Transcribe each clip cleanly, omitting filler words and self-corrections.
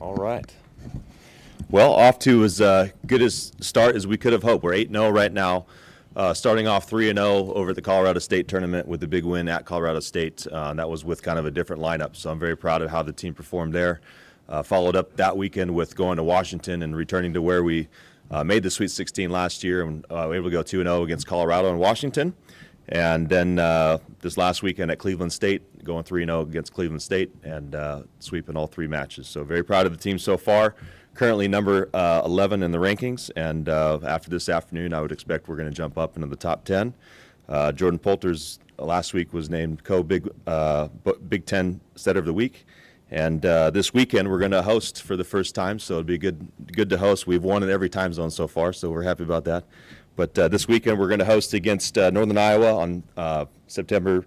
All right. Well, off to as good a start as we could have hoped. We're 8-0 right now, starting off 3-0 over at the Colorado State tournament with the big win at Colorado State. That was with kind of a different lineup, so I'm very proud of how the team performed there. Followed up that weekend with going to Washington and returning to where we made the Sweet 16 last year, and we were able to go 2-0 against Colorado and Washington. And then this last weekend at Cleveland State, going 3-0 against Cleveland State and sweeping all three matches. So very proud of the team so far. Currently number 11 in the rankings, and after this afternoon, I would expect we're going to jump up into the top 10. Jordan Poulter's last week was named Big Ten Setter of the Week. And this weekend we're going to host for the first time, so it'll be good to host. We've won in every time zone so far, so we're happy about that. But this weekend we're going to host against Northern Iowa on September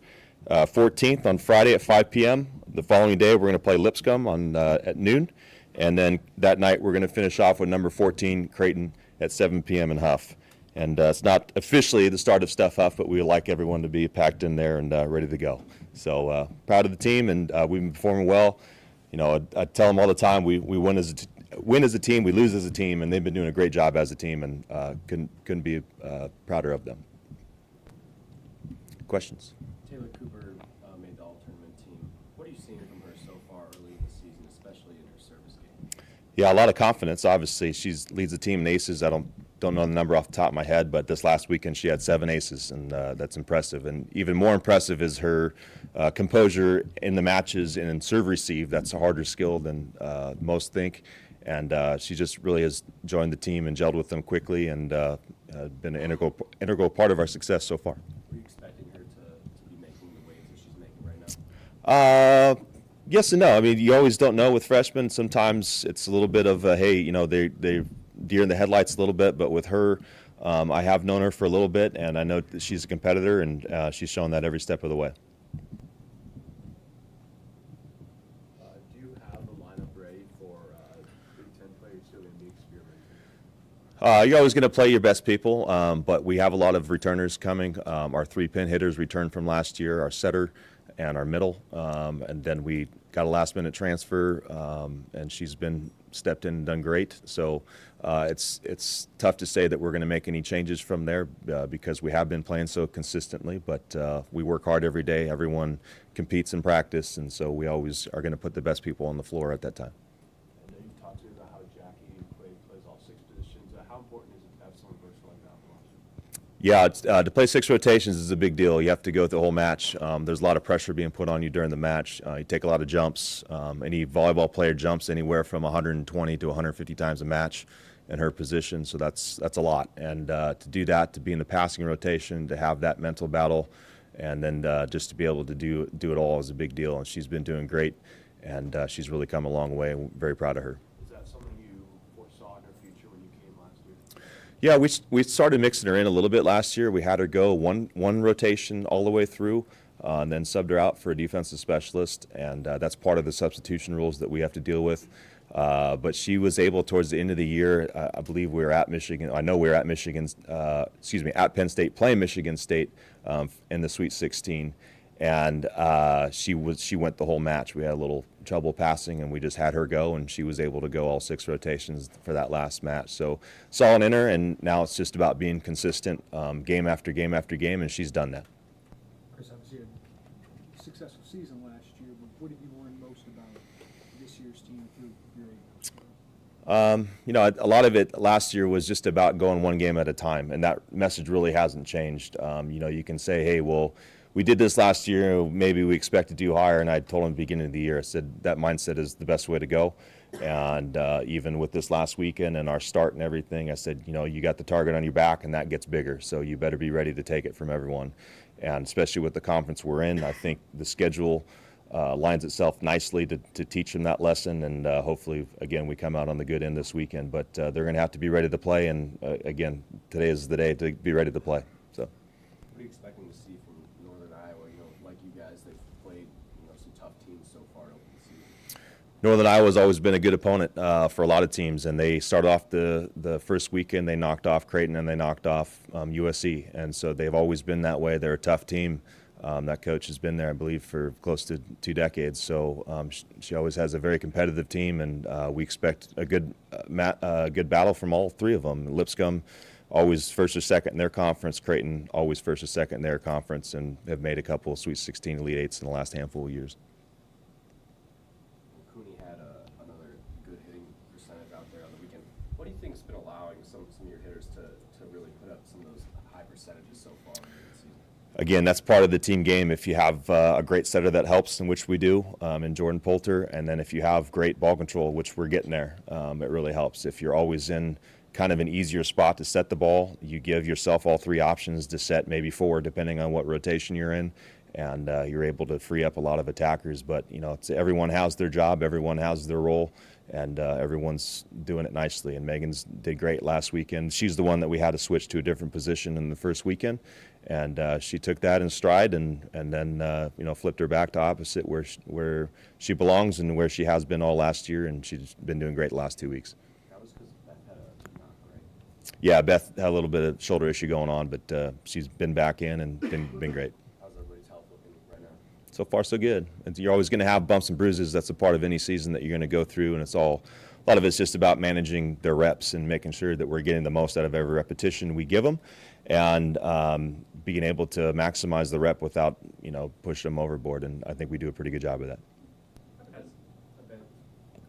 14th on Friday at 5 p.m. The following day we're going to play Lipscomb at noon. And then that night we're going to finish off with number 14 Creighton at 7 p.m. in Huff. And it's not officially the start of Stuff Huff, but we would like everyone to be packed in there and ready to go. So proud of the team, and we've been performing well. You know, I tell them all the time, we win as a team, we lose as a team, and they've been doing a great job as a team, and couldn't be prouder of them. Questions? Taylor Cooper made the all-tournament team. What are you seeing from her so far early in the season, especially in her service game? Yeah, a lot of confidence. Obviously, she leads the team in aces. I don't know the number off the top of my head, but this last weekend she had 7 aces, and that's impressive. And even more impressive is her composure in the matches and in serve receive. That's a harder skill than most think. And she just really has joined the team and gelled with them quickly, and been an integral part of our success so far. Were you expecting her to be making the waves that she's making right now? Yes and no. I mean, you always don't know with freshmen. Sometimes it's a little bit of hey, you know, they deer in the headlights a little bit. But with her, I have known her for a little bit, and I know that she's a competitor, and she's shown that every step of the way. Do you have the lineup ready for Big Ten players still going to be experimenting? You're always going to play your best people, but we have a lot of returners coming. Our 3-pin hitters returned from last year, our setter and our middle, and then we got a last-minute transfer, and she's been stepped in and done great. So it's tough to say that we're going to make any changes from there because we have been playing so consistently, but we work hard every day. Everyone competes in practice, and so we always are going to put the best people on the floor at that time. I know you've talked to me about how Jackie plays all 6 positions. How important is it to have someone versatile like that on the roster? Yeah, to play 6 rotations is a big deal. You have to go the whole match. There's a lot of pressure being put on you during the match. You take a lot of jumps. Any volleyball player jumps anywhere from 120 to 150 times a match in her position, so that's a lot. And to do that, to be in the passing rotation, to have that mental battle, and then just to be able to do it all is a big deal. And she's been doing great, and she's really come a long way. I'm very proud of her. Is that something you foresaw in her future when you came last year? Yeah, we started mixing her in a little bit last year. We had her go one rotation all the way through, and then subbed her out for a defensive specialist, and that's part of the substitution rules that we have to deal with. But she was able towards the end of the year. I believe we were at Michigan. I know we were at Michigan. At Penn State playing Michigan State in the Sweet 16. And she went the whole match. We had a little trouble passing, and we just had her go, and she was able to go all 6 rotations for that last match. So saw it in her, and now it's just about being consistent game after game after game, and she's done that. Chris, obviously a successful season last year, but what did you learn most about this year's team through your 8 months? A lot of it last year was just about going one game at a time, and that message really hasn't changed. You can say, hey, well, we did this last year, maybe we expect to do higher, and I told him at the beginning of the year, I said that mindset is the best way to go. And even with this last weekend and our start and everything, I said, you got the target on your back, and that gets bigger, so you better be ready to take it from everyone. And especially with the conference we're in, I think the schedule lines itself nicely to teach them that lesson, and hopefully, again, we come out on the good end this weekend. But they're going to have to be ready to play, and again, today is the day to be ready to play. So, what are you expecting to see from Northern Iowa? Like you guys, they've played some tough teams so far over the season. Northern Iowa's always been a good opponent for a lot of teams, and they started off the first weekend. They knocked off Creighton and they knocked off USC, and so they've always been that way. They're a tough team. That coach has been there, I believe, for close to 2 decades. So she always has a very competitive team, and we expect a good battle from all 3 of them. Lipscomb always first or second in their conference. Creighton always first or second in their conference, and have made a couple of Sweet 16 Elite Eights in the last handful of years. Cooney had another good hitting percentage out there on the weekend. What do you think has been allowing some of your hitters to really put up some of those high percentages so far in the season? Again, that's part of the team game. If you have a great setter that helps, in which we do, in Jordan Poulter, and then if you have great ball control, which we're getting there, it really helps. If you're always in kind of an easier spot to set the ball, you give yourself all 3 options to set, maybe 4, depending on what rotation you're in, and you're able to free up a lot of attackers. But everyone has their job, everyone has their role, and everyone's doing it nicely. And Megan's did great last weekend. She's the one that we had to switch to a different position in the first weekend, and she took that in stride, and then flipped her back to opposite where she belongs and where she has been all last year, and she's been doing great the last 2 weeks. That was because Beth had a knock, right? Yeah, Beth had a little bit of shoulder issue going on, but she's been back in and been great. How's everybody's health looking right now? So far, so good. And you're always going to have bumps and bruises. That's a part of any season that you're going to go through, and a lot of it's just about managing their reps and making sure that we're getting the most out of every repetition we give them, and being able to maximize the rep without pushing them overboard. And I think we do a pretty good job of that. Has event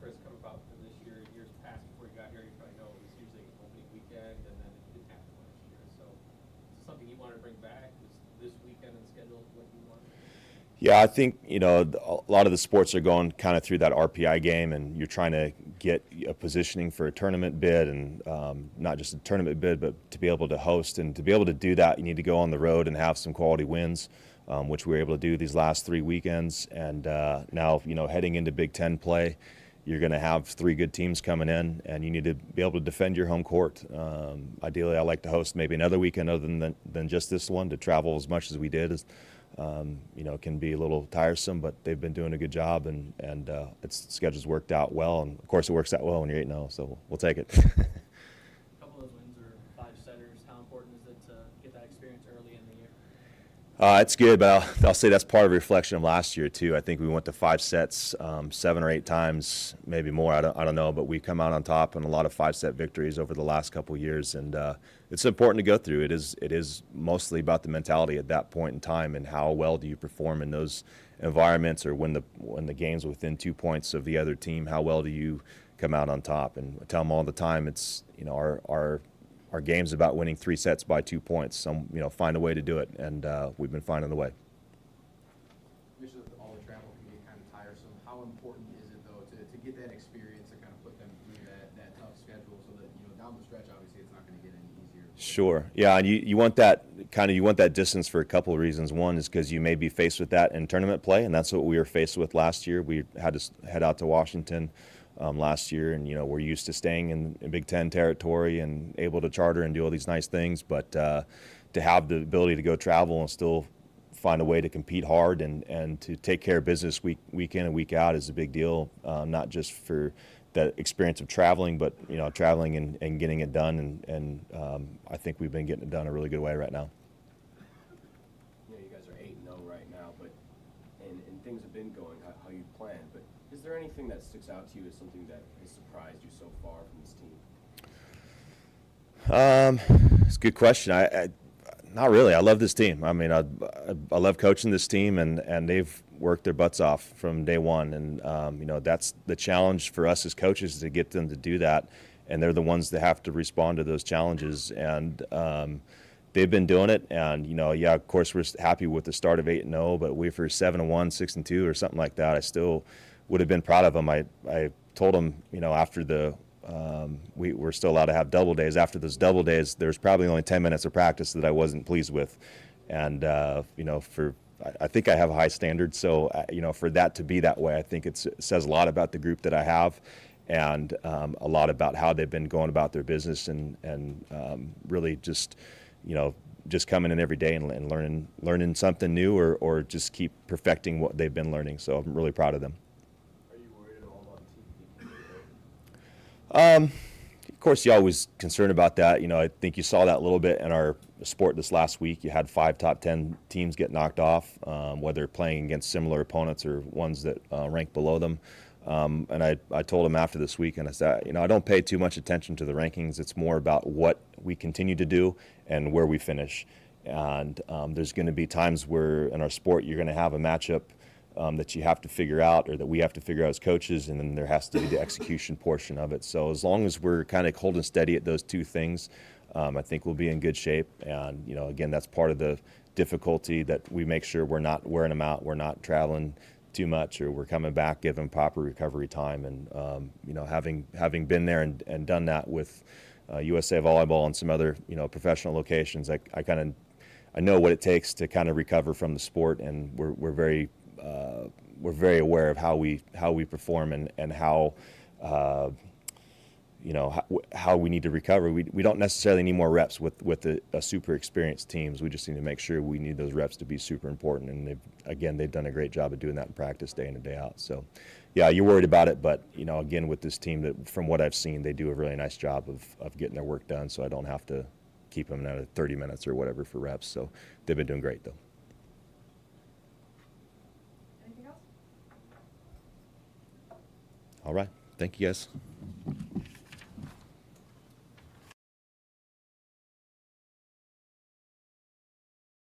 Chris come about for this year? Years past, before you got here, you probably know it was usually opening weekend, and then it didn't happen last year. So, is it something you want to bring back? Was this weekend and schedule what you want? Yeah, I think a lot of the sports are going kind of through that RPI game, and you're trying to get a positioning for a tournament bid, and not just a tournament bid, but to be able to host. And to be able to do that, you need to go on the road and have some quality wins, which we were able to do these last 3 weekends. And now, heading into Big Ten play, you're going to have 3 good teams coming in, and you need to be able to defend your home court. Ideally, I like to host maybe another weekend other than just this one. To travel as much as we did can be a little tiresome, but they've been doing a good job, and its schedule's worked out well. And of course, it works out well when you're 8-0, so we'll take it. A couple of those wins are 5 setters. How important is it to get that experience early in the year? It's good, but I'll say that's part of a reflection of last year too. I think we went to 5 sets 7 or 8 times, maybe more. I don't know, but we come out on top in a lot of 5-set victories over the last couple of years, and it's important to go through. It is mostly about the mentality at that point in time, and how well do you perform in those environments, or when the game's within 2 points of the other team, how well do you come out on top? And I tell them all the time, it's our game's about winning 3 sets by 2 points. Find a way to do it, and we've been finding the way. Obviously, all the travel can be kind of tiresome. How important is it, though, to get that experience and kind of put them through that tough schedule, so that down the stretch, obviously, it's not going to get any easier? Sure. Yeah, and you want that distance for a couple of reasons. One is because you may be faced with that in tournament play, and that's what we were faced with last year. We had to head out to Washington last year, and we're used to staying in Big Ten territory and able to charter and do all these nice things, but to have the ability to go travel and still find a way to compete hard and to take care of business week in and week out is a big deal, not just for the experience of traveling, but traveling and getting it done, and I think we've been getting it done a really good way right now. You guys are 8-0 right now, but and things have been going how you planned. But is there anything that sticks out to you as something that has surprised you so far from this team? It's a good question. I not really. I love this team. I mean, I love coaching this team, and they've worked their butts off from day one. And that's the challenge for us as coaches, to get them to do that. And they're the ones that have to respond to those challenges. And they've been doing it. And of course, we're happy with the start of 8-0. But if we're 7-1, 6-2, or something like that, I still would have been proud of them. I told them, after the we're still allowed to have double days. After those double days, there's probably only 10 minutes of practice that I wasn't pleased with. And, I think I have a high standard. So, for that to be that way, I think it says a lot about the group that I have, and a lot about how they've been going about their business, and really just coming in every day and learning something new, or just keep perfecting what they've been learning. So I'm really proud of them. Are you worried at all about TV? Of course, you're always concerned about that. I think you saw that a little bit in our sport this last week. You had 5 top 10 teams get knocked off, whether playing against similar opponents or ones that rank below them. And I told him after this week, and I said, I don't pay too much attention to the rankings. It's more about what we continue to do and where we finish. And there's going to be times where in our sport you're going to have a matchup that you have to figure out, or that we have to figure out as coaches, and then there has to be the execution portion of it. So as long as we're kind of holding steady at those two things, I think we'll be in good shape. And again, that's part of the difficulty, that we make sure we're not wearing them out, we're not traveling too much, or we're coming back, giving proper recovery time. And having been there and done that with USA Volleyball and some other professional locations, I know what it takes to kind of recover from the sport, and we're very aware of how we perform and how how we need to recover. We don't necessarily need more reps with a super experienced teams. We just need to make sure we need those reps to be super important. And they've done a great job of doing that in practice day in and day out. So, yeah, you're worried about it, but again, with this team, that from what I've seen, they do a really nice job of getting their work done. So I don't have to keep them at 30 minutes or whatever for reps. So they've been doing great though. Anything else? All right. Thank you, guys.